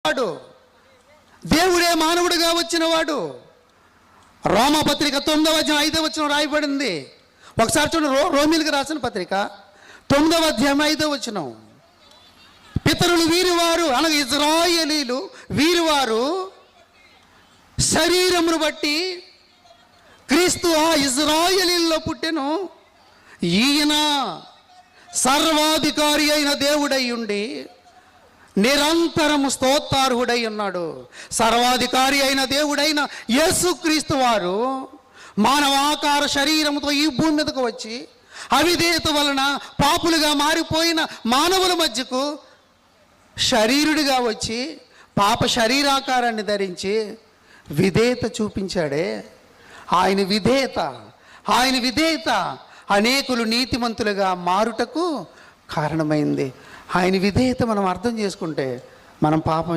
వాడు దేవుడే మానవుడిగా వచ్చినవాడు. రోమపత్రిక 9వ అధ్యాయం 5వ వచనం రాయబడింది. ఒకసారి చూడండి, రోమిలకు రాసిన పత్రిక 9వ అధ్యాయం 5వ వచనం. పితరులు వీరివారు అనగా ఇజ్రాయేలీలు వీరివారు శరీరమును బట్టి క్రీస్తు ఆ ఇజ్రాయేలీల్లో పుట్టెను. ఈయన సర్వాధికారి అయిన దేవుడై ఉండి నిరంతరము స్తోత్రార్హుడై ఉన్నాడు. సర్వాధికారి అయిన దేవుడైన యేసుక్రీస్తు వారు మానవాకార శరీరముతో ఈ భూమి మీదకు వచ్చి అవిధేయత వలన పాపులుగా మారిపోయిన మానవుల మధ్యకు శరీరుడిగా వచ్చి పాప శరీరాకారాన్ని ధరించి విధేయత చూపించాడే. ఆయన విధేయత అనేకులు నీతిమంతులుగా మారుటకు కారణమైంది. ఆయన విధేయత మనం అర్థం చేసుకుంటే మనం పాపం